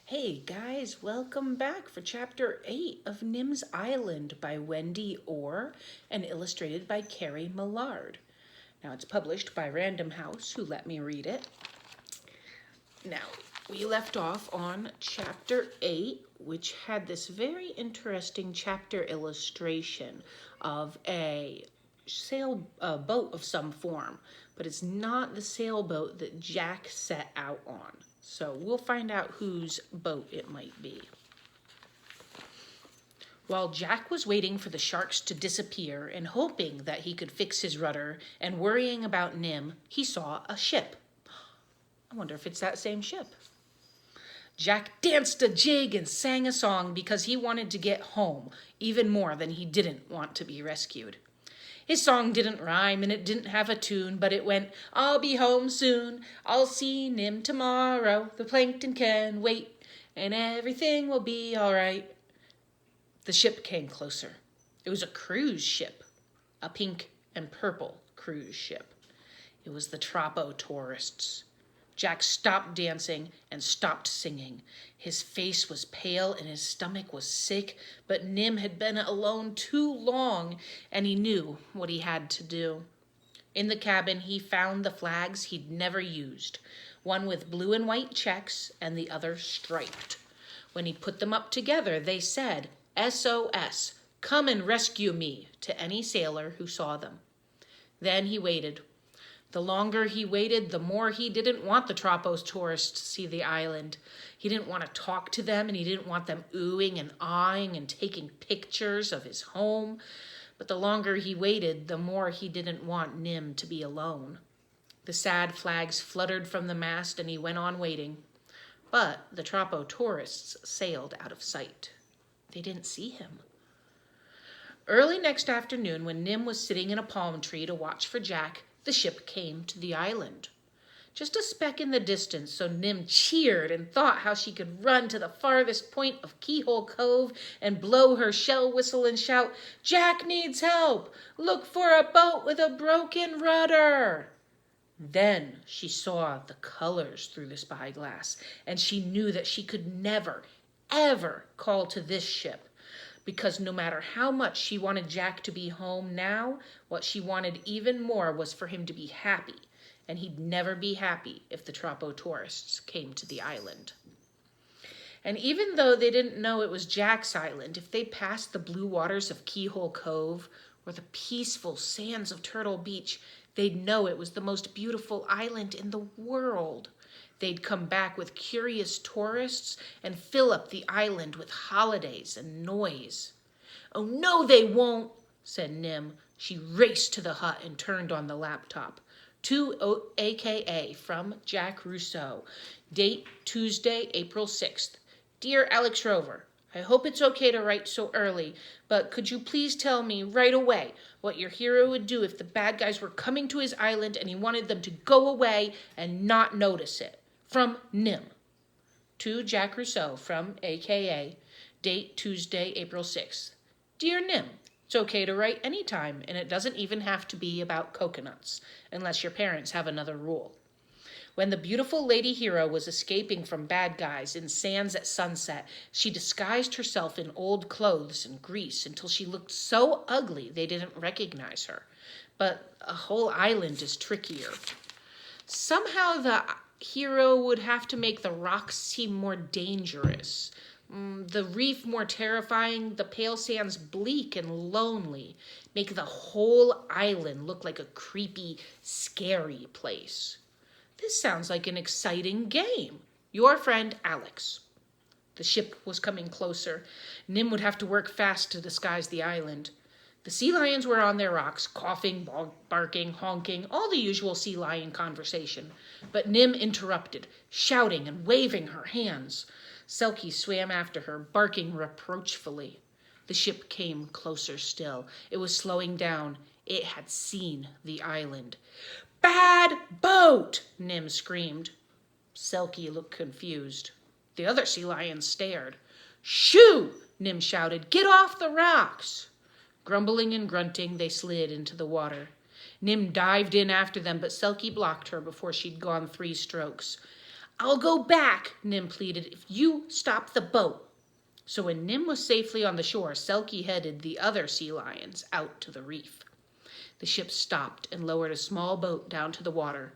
Hey guys, welcome back for Chapter 8 of Nim's Island by Wendy Orr and illustrated by Carrie Millard. Now it's published by Random House, who let me read it. Now, we left off on Chapter 8, which had this very interesting chapter illustration of a sailboat of some form, but it's not the sailboat that Jack set out on. So we'll find out whose boat it might be. While Jack was waiting for the sharks to disappear and hoping that he could fix his rudder and worrying about Nim, he saw a ship. I wonder if it's that same ship. Jack danced a jig and sang a song because he wanted to get home even more than he didn't want to be rescued. His song didn't rhyme and it didn't have a tune, but it went, "I'll be home soon, I'll see Nim tomorrow, the plankton can wait, and everything will be all right." The ship came closer. It was a cruise ship, a pink and purple cruise ship. It was the Tropo tourists. Jack stopped dancing and stopped singing. His face was pale and his stomach was sick, but Nim had been alone too long, and he knew what he had to do. In the cabin, he found the flags he'd never used, one with blue and white checks and the other striped. When he put them up together, they said, "SOS, come and rescue me," to any sailor who saw them. Then he waited. The longer he waited, the more he didn't want the Tropos tourists to see the island. He didn't want to talk to them, and he didn't want them oohing and awing and taking pictures of his home. But the longer he waited, the more he didn't want Nim to be alone. The sad flags fluttered from the mast, and he went on waiting. But the Tropo tourists sailed out of sight. They didn't see him. Early next afternoon, when Nim was sitting in a palm tree to watch for Jack, the ship came to the island. Just a speck in the distance, so Nim cheered and thought how she could run to the farthest point of Keyhole Cove and blow her shell whistle and shout, "Jack needs help! Look for a boat with a broken rudder!" Then she saw the colors through the spyglass, and she knew that she could never, ever call to this ship. Because no matter how much she wanted Jack to be home now, what she wanted even more was for him to be happy, and he'd never be happy if the Tropo tourists came to the island. And even though they didn't know it was Jack's island, if they passed the blue waters of Keyhole Cove or the peaceful sands of Turtle Beach, they'd know it was the most beautiful island in the world. They'd come back with curious tourists and fill up the island with holidays and noise. "Oh, no, they won't," said Nim. She raced to the hut and turned on the laptop. To AKA from Jack Rousseau. Date Tuesday, April 6th. "Dear Alex Rover, I hope it's okay to write so early, but could you please tell me right away what your hero would do if the bad guys were coming to his island and he wanted them to go away and not notice it? From Nim." To Jack Rousseau from AKA. Date Tuesday, April 6th. "Dear Nim, it's okay to write anytime, and it doesn't even have to be about coconuts, unless your parents have another rule. When the beautiful lady hero was escaping from bad guys in Sands at sunset, she disguised herself in old clothes and grease until she looked so ugly they didn't recognize her. But a whole island is trickier. Somehow the hero would have to make the rocks seem more dangerous, the reef more terrifying, the pale sands bleak and lonely, make the whole island look like a creepy, scary place. This sounds like an exciting game. Your friend, Alex." The ship was coming closer. Nim would have to work fast to disguise the island. The sea lions were on their rocks, coughing, barking, honking, all the usual sea lion conversation. But Nim interrupted, shouting and waving her hands. Selkie swam after her, barking reproachfully. The ship came closer still. It was slowing down. It had seen the island. "Bad boat!" Nim screamed. Selkie looked confused. The other sea lions stared. "Shoo!" Nim shouted. "Get off the rocks!" Grumbling and grunting, they slid into the water. Nim dived in after them, but Selkie blocked her before she'd gone 3 strokes. I'll go back, Nim pleaded, if you stop the boat. So when Nim was safely on the shore, Selkie headed the other sea lions out to the reef. The ship stopped and lowered a small boat down to the water.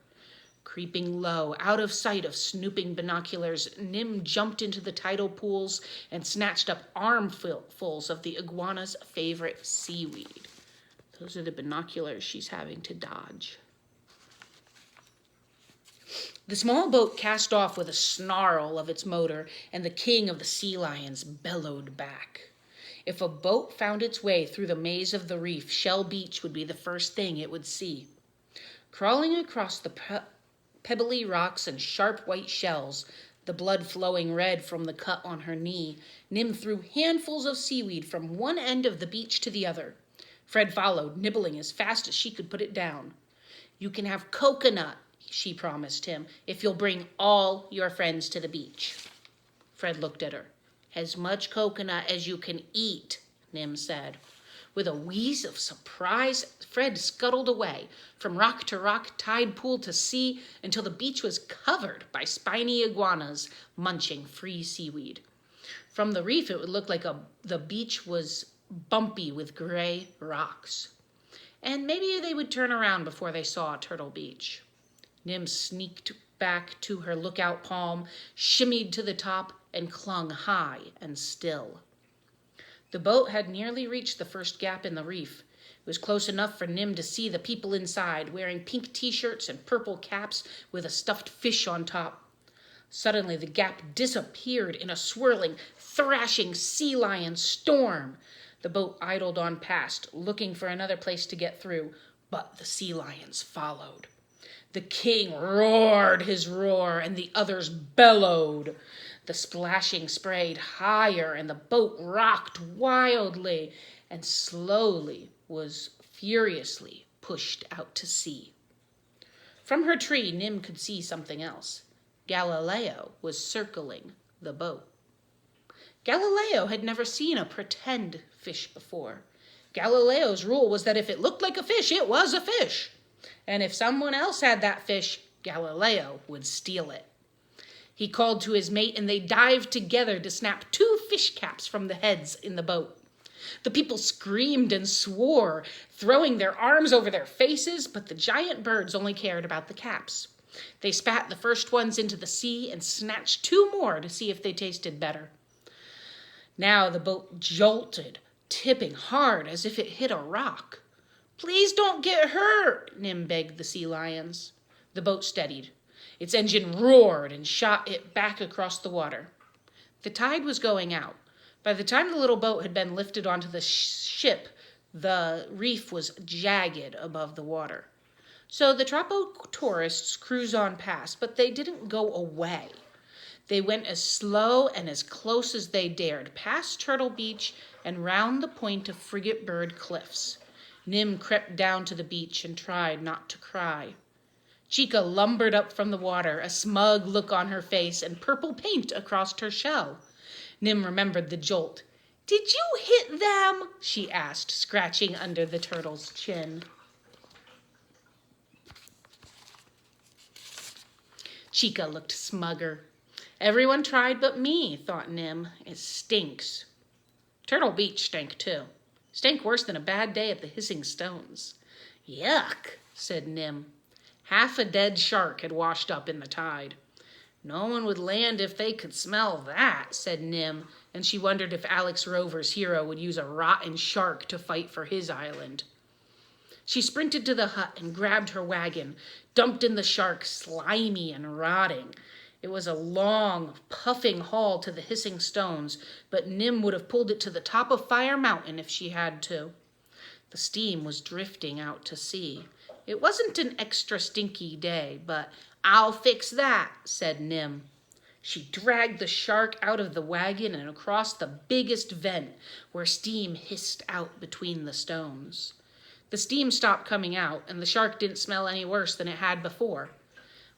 Creeping low, out of sight of snooping binoculars, Nim jumped into the tidal pools and snatched up armfuls of the iguana's favorite seaweed. Those are the binoculars she's having to dodge. The small boat cast off with a snarl of its motor, and the king of the sea lions bellowed back. If a boat found its way through the maze of the reef, Shell Beach would be the first thing it would see. Crawling across the pebbly rocks and sharp white shells, the blood flowing red from the cut on her knee, Nim threw handfuls of seaweed from one end of the beach to the other. Fred followed, nibbling as fast as she could put it down. You can have coconut, she promised him, if you'll bring all your friends to the beach. Fred looked at her. As much coconut as you can eat, Nim said. With a wheeze of surprise, Fred scuttled away, from rock to rock, tide pool to sea, until the beach was covered by spiny iguanas munching free seaweed. From the reef, it would look like the beach was bumpy with gray rocks. And maybe they would turn around before they saw Turtle Beach. Nim sneaked back to her lookout palm, shimmied to the top, and clung high and still. The boat had nearly reached the first gap in the reef. It was close enough for Nim to see the people inside, wearing pink t-shirts and purple caps with a stuffed fish on top. Suddenly, the gap disappeared in a swirling, thrashing sea lion storm. The boat idled on past, looking for another place to get through, but the sea lions followed. The king roared his roar, and the others bellowed. The splashing sprayed higher, and the boat rocked wildly and slowly was furiously pushed out to sea. From her tree, Nim could see something else. Galileo was circling the boat. Galileo had never seen a pretend fish before. Galileo's rule was that if it looked like a fish, it was a fish. And if someone else had that fish, Galileo would steal it. He called to his mate, and they dived together to snap 2 fish caps from the heads in the boat. The people screamed and swore, throwing their arms over their faces, but the giant birds only cared about the caps. They spat the first ones into the sea and snatched 2 more to see if they tasted better. Now the boat jolted, tipping hard as if it hit a rock. Please don't get hurt, Nim begged the sea lions. The boat steadied. Its engine roared and shot it back across the water. The tide was going out. By the time the little boat had been lifted onto the ship, the reef was jagged above the water. So the Tropo tourists cruised on past, but they didn't go away. They went as slow and as close as they dared, past Turtle Beach and round the point of Frigate Bird Cliffs. Nim crept down to the beach and tried not to cry. Chica lumbered up from the water, a smug look on her face and purple paint across her shell. Nim remembered the jolt. Did you hit them? She asked, scratching under the turtle's chin. Chica looked smugger. Everyone tried but me, thought Nim. It stinks. Turtle Beach stank too. Stank worse than a bad day at the Hissing Stones. Yuck, said Nim. Half a dead shark had washed up in the tide. No one would land if they could smell that, said Nim, and she wondered if Alex Rover's hero would use a rotten shark to fight for his island. She sprinted to the hut and grabbed her wagon, dumped in the shark, slimy and rotting. It was a long, puffing haul to the Hissing Stones, but Nim would have pulled it to the top of Fire Mountain if she had to. The steam was drifting out to sea. It wasn't an extra stinky day, but I'll fix that, said Nim. She dragged the shark out of the wagon and across the biggest vent where steam hissed out between the stones. The steam stopped coming out, and the shark didn't smell any worse than it had before.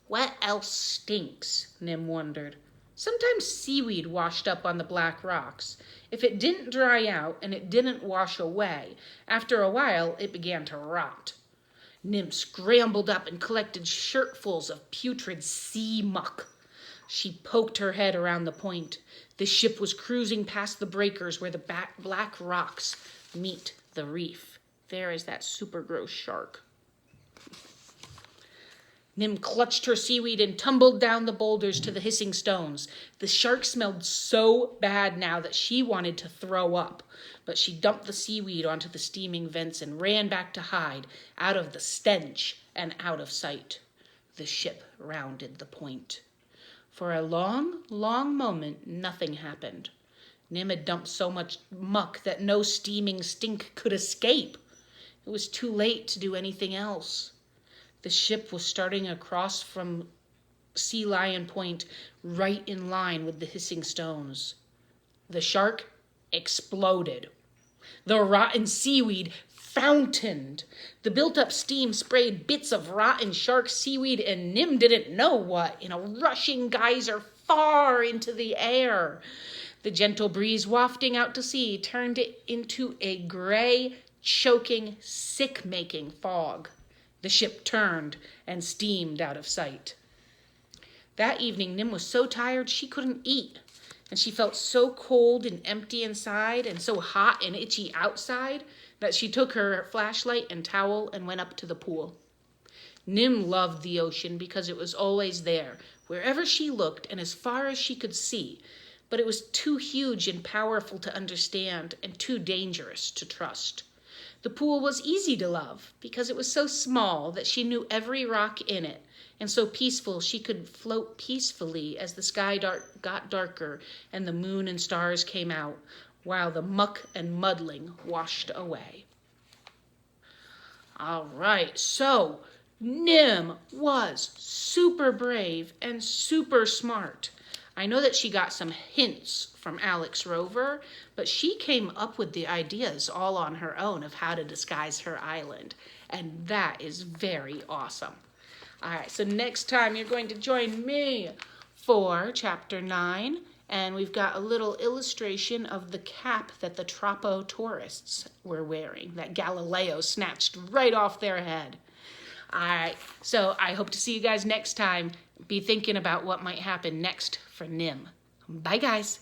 What else stinks? Nim wondered. Sometimes seaweed washed up on the black rocks. If it didn't dry out and it didn't wash away, after a while it began to rot. Nim scrambled up and collected shirtfuls of putrid sea muck. She poked her head around the point. The ship was cruising past the breakers where the black rocks meet the reef. There is that super gross shark. Nim clutched her seaweed and tumbled down the boulders to the hissing stones. The shark smelled so bad now that she wanted to throw up, but she dumped the seaweed onto the steaming vents and ran back to hide, out of the stench and out of sight. The ship rounded the point. For a long, long moment, nothing happened. Nim had dumped so much muck that no steaming stink could escape. It was too late to do anything else. The ship was starting across from Sea Lion Point, right in line with the hissing stones. The shark exploded. The rotten seaweed fountained. The built-up steam sprayed bits of rotten shark seaweed and Nim didn't know what in a rushing geyser far into the air. The gentle breeze wafting out to sea turned it into a gray, choking, sick-making fog. The ship turned and steamed out of sight. That evening, Nim was so tired she couldn't eat, and she felt so cold and empty inside and so hot and itchy outside that she took her flashlight and towel and went up to the pool. Nim loved the ocean because it was always there, wherever she looked and as far as she could see, but it was too huge and powerful to understand and too dangerous to trust. The pool was easy to love because it was so small that she knew every rock in it, and so peaceful she could float peacefully as the sky got darker and the moon and stars came out, while the muck and muddling washed away. All right, so Nim was super brave and super smart. I know that she got some hints from Alex Rover, but she came up with the ideas all on her own of how to disguise her island, and that is very awesome. All right, so next time you're going to join me for Chapter 9, and we've got a little illustration of the cap that the Tropo tourists were wearing, that Galileo snatched right off their head. All right, so I hope to see you guys next time. Be thinking about what might happen next for Nim. Bye, guys.